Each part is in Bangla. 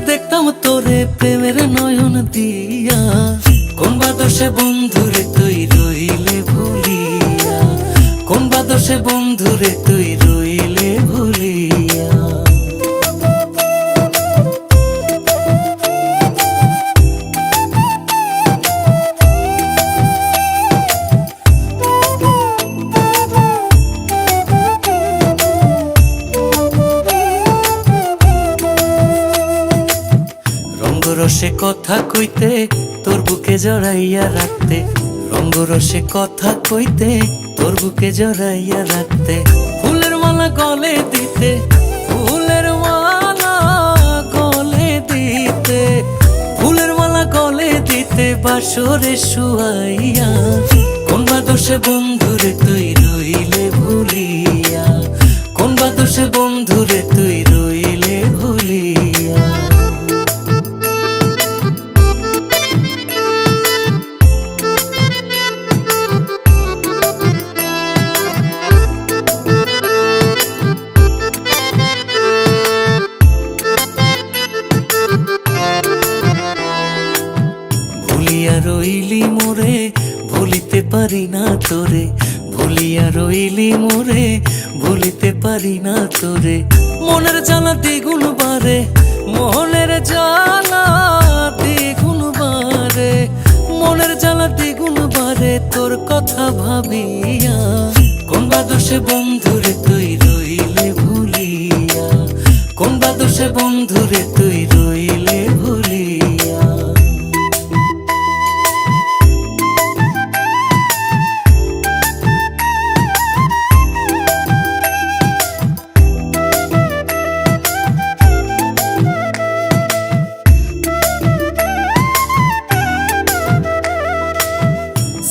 দেখতাম তোরে প্রেমের নয়ন দিয়া, কোন বাদশে বন্ধুরে তুই রইলে ভুলিয়া, কোন বাদশে বন্ধুরে তুই রইলে ভুলিয়া। রঙ্গরসে কথা কইতে তোর বুকে জড়াইয়া রাখতে, রঙ্গরসে কথা কইতে তোর বুকে জড়াইয়া রাখতে, ফুলের মালা গলে দিতে, ফুলের মালা গলে দিতে, ফুলের মালা গলে দিতে বাসরে শুয়াইয়া, কোন বাদশে বন্ধুরে তুই রইলে ভুলিয়া, কোন বাদশে বন্ধুরে তুই রইলে ভুলিয়া। ভুলিয়া রইলি মোরে ভুলিতে পারি না তোরে, ভুলিয়া রইলি মোরে ভুলিতে পারি না তোরে, মনের জ্বালা দ্বিগুণ বারে, মনের জ্বালা দ্বিগুণ বারে, মনের জ্বালা দ্বিগুণ বারে তোর কথা ভাবিয়া, কোন বাদশে বন্ধুরে তুই রইলে ভুলিয়া, কোন বাদশে বন্ধুরে তুই রইলে ভুলিয়া।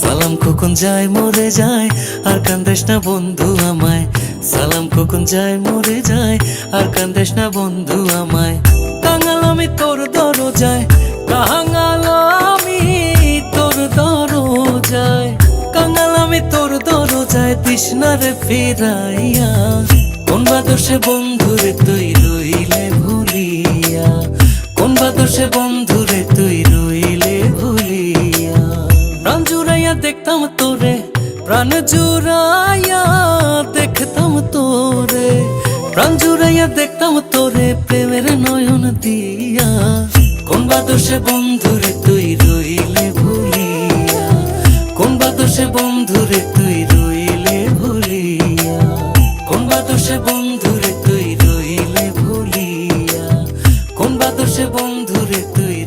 সালাম কখন যায় মরে যায় আর কান্দেস না বন্ধু আমায়, সালাম কখন যায় মরে যায় আর কান্দেস না বন্ধু আমায়, কাঙাল আমি তোর দরজায়, কাঙাল আমি তোর দরজায়, কাঙাল আমি তোর দরজায় তৃষ্ণারে ফিরাইয়া, কোন বাদশে বন্ধুরে তুই রইলে ভুলিয়া, কোন বাদশে বন্ধুরে তুই রইলে ভুলিয়া। প্রাণ জুড়াইয়া দেখতাম তোরে, প্রাণ জুড়াইয়া দেখতাম তোরে, প্রাণ জুড়াইয়া দেখতাম তোরে প্রেমের নয়ন দিয়া, কোন বাদশে বন্ধুরে তুই রইলে ভুলিয়া, কোন বাদশে বন্ধুরে তুই রইলে ভুলিয়া, কোন বাদশে বন্ধুরে তুই রইলে ভুলিয়া, কোন বাদশে বন্ধুরে তুই